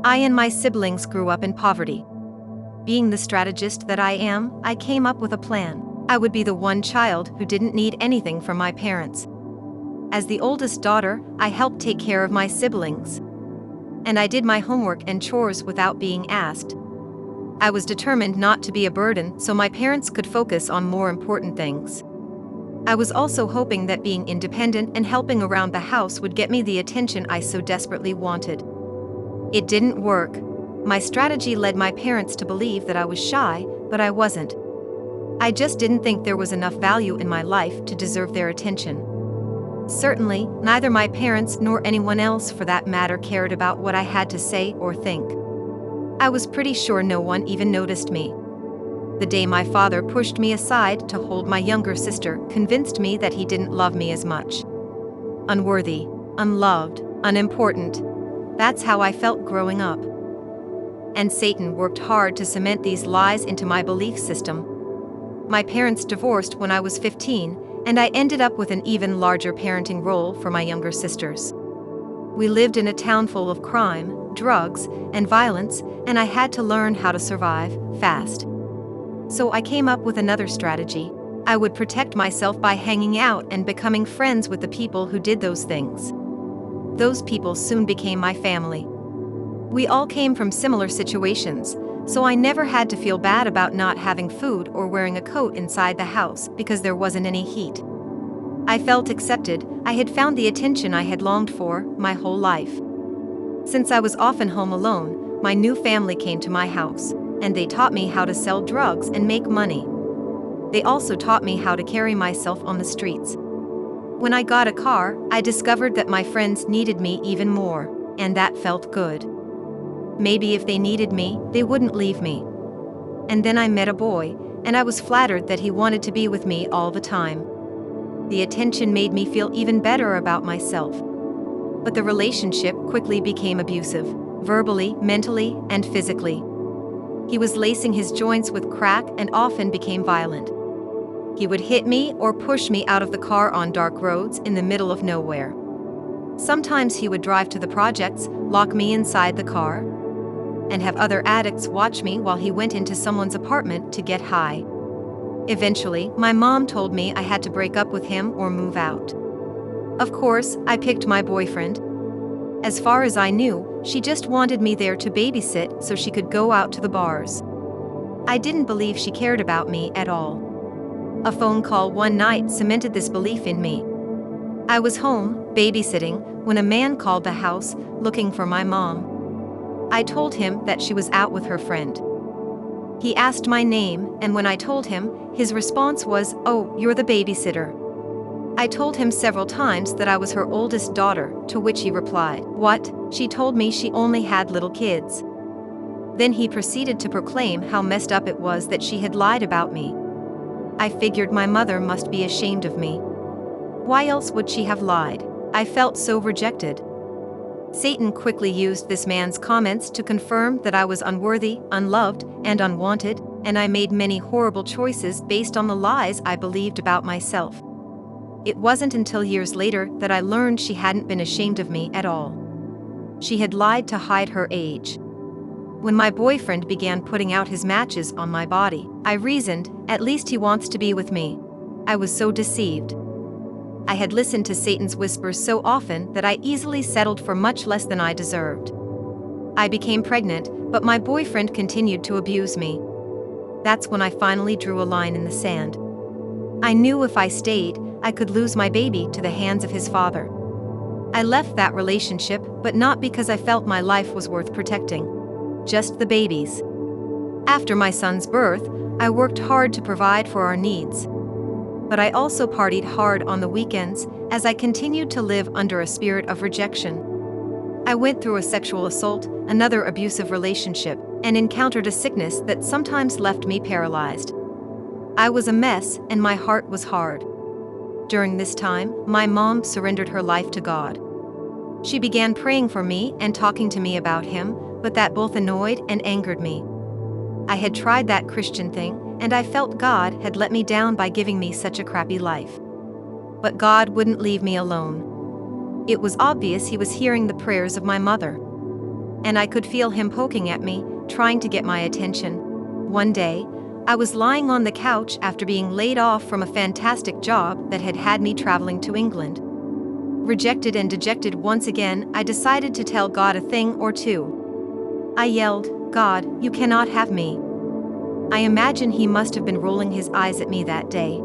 I and my siblings grew up in poverty. Being the strategist that I am, I came up with a plan. I would be the one child who didn't need anything from my parents. As the oldest daughter, I helped take care of my siblings. And I did my homework and chores without being asked. I was determined not to be a burden so my parents could focus on more important things. I was also hoping that being independent and helping around the house would get me the attention I so desperately wanted. It didn't work. My strategy led my parents to believe that I was shy, but I wasn't. I just didn't think there was enough value in my life to deserve their attention. Certainly, neither my parents nor anyone else for that matter cared about what I had to say or think. I was pretty sure no one even noticed me. The day my father pushed me aside to hold my younger sister convinced me that he didn't love me as much. Unworthy, unloved, unimportant. That's how I felt growing up. And Satan worked hard to cement these lies into my belief system. My parents divorced when I was 15, and I ended up with an even larger parenting role for my younger sisters. We lived in a town full of crime, drugs, and violence, and I had to learn how to survive fast. So I came up with another strategy. I would protect myself by hanging out and becoming friends with the people who did those things. Those people soon became my family. We all came from similar situations, so I never had to feel bad about not having food or wearing a coat inside the house because there wasn't any heat. I felt accepted. I had found the attention I had longed for my whole life. Since I was often home alone, my new family came to my house, and they taught me how to sell drugs and make money. They also taught me how to carry myself on the streets. When I got a car, I discovered that my friends needed me even more, and that felt good. Maybe if they needed me, they wouldn't leave me. And then I met a boy, and I was flattered that he wanted to be with me all the time. The attention made me feel even better about myself. But the relationship quickly became abusive, verbally, mentally, and physically. He was lacing his joints with crack and often became violent. He would hit me or push me out of the car on dark roads in the middle of nowhere. Sometimes he would drive to the projects, lock me inside the car, and have other addicts watch me while he went into someone's apartment to get high. Eventually, my mom told me I had to break up with him or move out. Of course, I picked my boyfriend. As far as I knew, she just wanted me there to babysit so she could go out to the bars. I didn't believe she cared about me at all. A phone call one night cemented this belief in me. I was home, babysitting, when a man called the house, looking for my mom. I told him that she was out with her friend. He asked my name, and when I told him, his response was, "Oh, you're the babysitter." I told him several times that I was her oldest daughter, to which he replied, "What?" She told me she only had little kids. Then he proceeded to proclaim how messed up it was that she had lied about me. I figured my mother must be ashamed of me. Why else would she have lied? I felt so rejected. Satan quickly used this man's comments to confirm that I was unworthy, unloved, and unwanted, and I made many horrible choices based on the lies I believed about myself. It wasn't until years later that I learned she hadn't been ashamed of me at all. She had lied to hide her age. When my boyfriend began putting out his matches on my body, I reasoned, at least he wants to be with me. I was so deceived. I had listened to Satan's whispers so often that I easily settled for much less than I deserved. I became pregnant, but my boyfriend continued to abuse me. That's when I finally drew a line in the sand. I knew if I stayed, I could lose my baby to the hands of his father. I left that relationship, but not because I felt my life was worth protecting. Just the baby's. After my son's birth, I worked hard to provide for our needs. But I also partied hard on the weekends, as I continued to live under a spirit of rejection. I went through a sexual assault, another abusive relationship, and encountered a sickness that sometimes left me paralyzed. I was a mess, and my heart was hard. During this time, my mom surrendered her life to God. She began praying for me and talking to me about Him, but that both annoyed and angered me. I had tried that Christian thing, and I felt God had let me down by giving me such a crappy life. But God wouldn't leave me alone. It was obvious He was hearing the prayers of my mother. and I could feel him poking at me, trying to get my attention. One day, I was lying on the couch after being laid off from a fantastic job that had had me traveling to England. Rejected and dejected once again, I decided to tell God a thing or two. I yelled, "God, you cannot have me." I imagine he must have been rolling his eyes at me that day.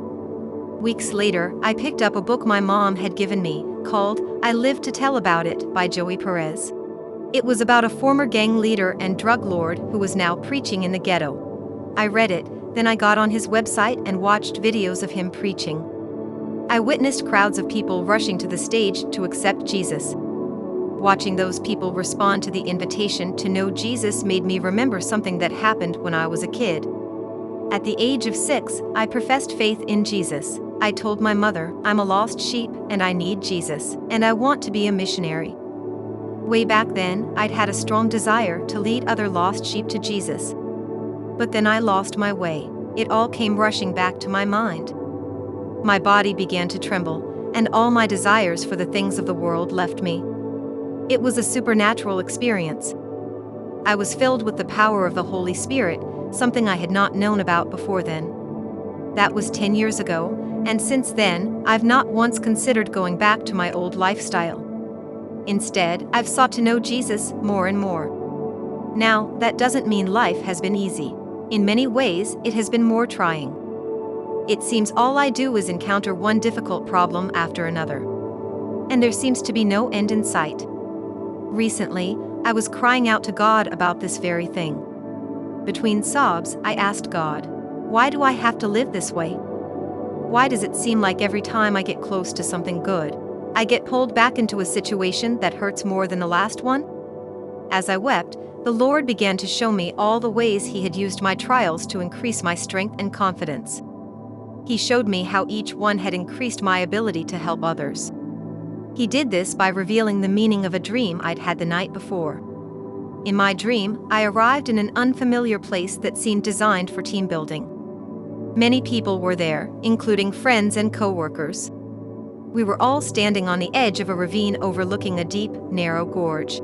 Weeks later, I picked up a book my mom had given me, called I Live to Tell About It by Joey Perez. It was about a former gang leader and drug lord who was now preaching in the ghetto. I read it, then I got on his website and watched videos of him preaching. I witnessed crowds of people rushing to the stage to accept Jesus. Watching those people respond to the invitation to know Jesus made me remember something that happened when I was a kid. At the age of 6, I professed faith in Jesus. I told my mother, "I'm a lost sheep and I need Jesus, and I want to be a missionary." Way back then, I'd had a strong desire to lead other lost sheep to Jesus. But then I lost my way. It all came rushing back to my mind. My body began to tremble, and all my desires for the things of the world left me. It was a supernatural experience. I was filled with the power of the Holy Spirit, something I had not known about before then. That was 10 years ago, and since then, I've not once considered going back to my old lifestyle. Instead, I've sought to know Jesus more and more. Now, that doesn't mean life has been easy. In many ways, it has been more trying. It seems all I do is encounter one difficult problem after another. And there seems to be no end in sight. Recently, I was crying out to God about this very thing. Between sobs, I asked God, "Why do I have to live this way? Why does it seem like every time I get close to something good, I get pulled back into a situation that hurts more than the last one?" As I wept, the Lord began to show me all the ways He had used my trials to increase my strength and confidence. He showed me how each one had increased my ability to help others. He did this by revealing the meaning of a dream I'd had the night before. In my dream, I arrived in an unfamiliar place that seemed designed for team building. Many people were there, including friends and co-workers. We were all standing on the edge of a ravine overlooking a deep, narrow gorge.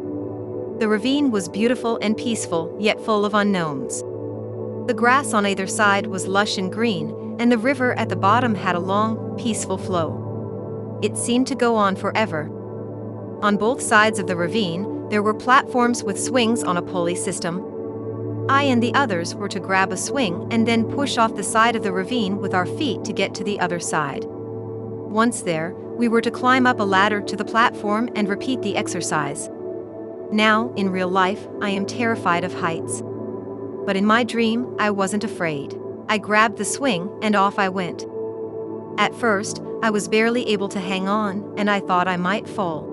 The ravine was beautiful and peaceful, yet full of unknowns. The grass on either side was lush and green, and the river at the bottom had a long, peaceful flow. It seemed to go on forever. On both sides of the ravine, there were platforms with swings on a pulley system. I and the others were to grab a swing and then push off the side of the ravine with our feet to get to the other side. Once there, we were to climb up a ladder to the platform and repeat the exercise. Now, in real life, I am terrified of heights. But in my dream, I wasn't afraid. I grabbed the swing and off I went. At first, I was barely able to hang on, and I thought I might fall.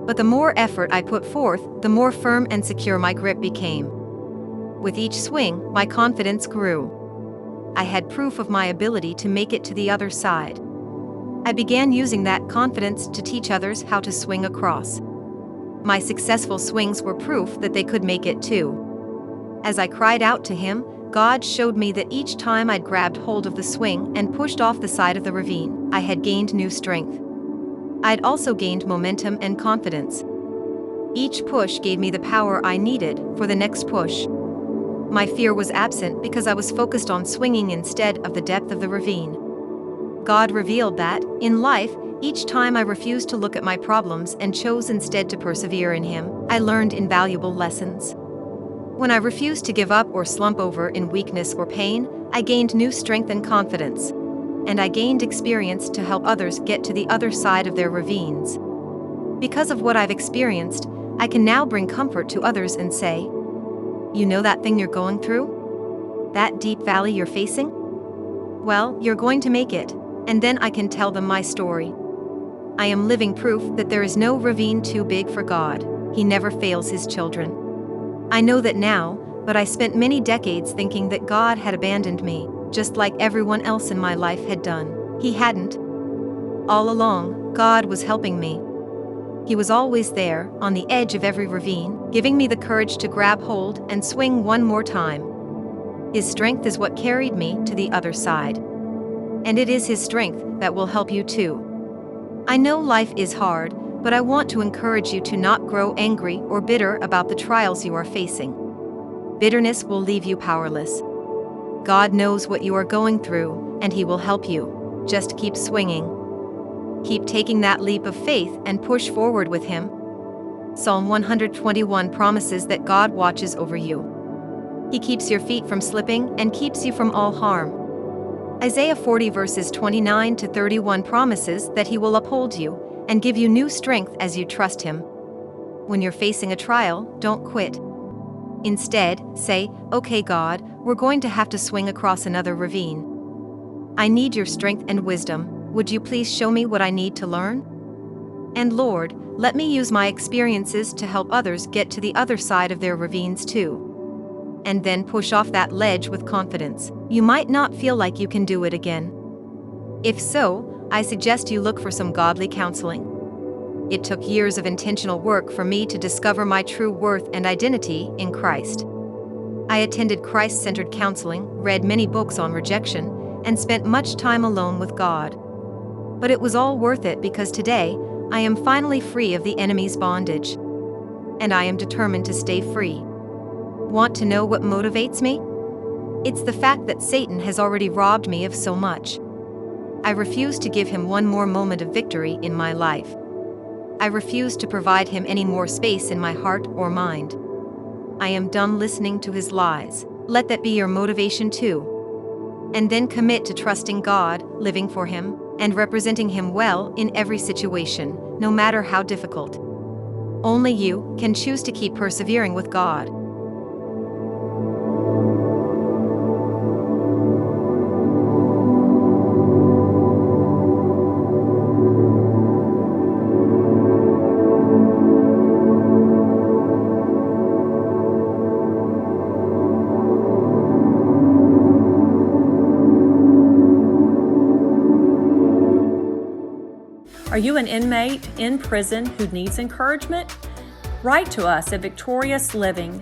But the more effort I put forth, the more firm and secure my grip became. With each swing, my confidence grew. I had proof of my ability to make it to the other side. I began using that confidence to teach others how to swing across. My successful swings were proof that they could make it too. As I cried out to Him, God showed me that each time I'd grabbed hold of the swing and pushed off the side of the ravine, I had gained new strength. I'd also gained momentum and confidence. Each push gave me the power I needed for the next push. My fear was absent because I was focused on swinging instead of the depth of the ravine. God revealed that, in life, each time I refused to look at my problems and chose instead to persevere in Him, I learned invaluable lessons. When I refused to give up or slump over in weakness or pain, I gained new strength and confidence. And I gained experience to help others get to the other side of their ravines. Because of what I've experienced, I can now bring comfort to others and say, "You know that thing you're going through? That deep valley you're facing? Well, you're going to make it." And then I can tell them my story. I am living proof that there is no ravine too big for God. He never fails His children. I know that now, but I spent many decades thinking that God had abandoned me, just like everyone else in my life had done. He hadn't. All along, God was helping me. He was always there, on the edge of every ravine, giving me the courage to grab hold and swing one more time. His strength is what carried me to the other side. And it is His strength that will help you too. I know life is hard, but I want to encourage you to not grow angry or bitter about the trials you are facing. Bitterness will leave you powerless. God knows what you are going through, and He will help you. Just keep swinging. Keep taking that leap of faith and push forward with Him. Psalm 121 promises that God watches over you. He keeps your feet from slipping and keeps you from all harm. Isaiah 40 verses 29 to 31 promises that He will uphold you and give you new strength as you trust Him. When you're facing a trial, don't quit. Instead, say, "Okay, God, we're going to have to swing across another ravine. I need your strength and wisdom. Would you please show me what I need to learn? And Lord, let me use my experiences to help others get to the other side of their ravines too." And then push off that ledge with confidence. You might not feel like you can do it again. If so, I suggest you look for some godly counseling. It took years of intentional work for me to discover my true worth and identity in Christ. I attended Christ-centered counseling, read many books on rejection, and spent much time alone with God. But it was all worth it because today, I am finally free of the enemy's bondage. And I am determined to stay free. Want to know what motivates me? It's the fact that Satan has already robbed me of so much. I refuse to give him one more moment of victory in my life. I refuse to provide him any more space in my heart or mind. I am done listening to his lies. Let that be your motivation too. And then commit to trusting God, living for Him, and representing Him well in every situation, no matter how difficult. Only you can choose to keep persevering with God. Are you an inmate in prison who needs encouragement? Write to us at Victorious Living,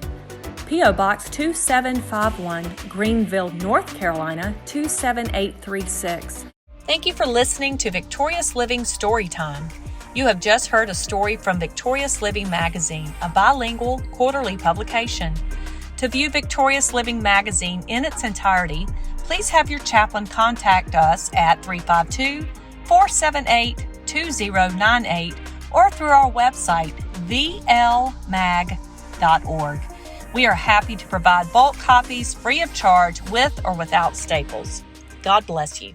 P.O. Box 2751, Greenville, North Carolina 27836. Thank you for listening to Victorious Living Storytime. You have just heard a story from Victorious Living Magazine, a bilingual quarterly publication. To view Victorious Living Magazine in its entirety, please have your chaplain contact us at 352-478-2098 or through our website, vlmag.org. We are happy to provide bulk copies free of charge with or without staples. God bless you.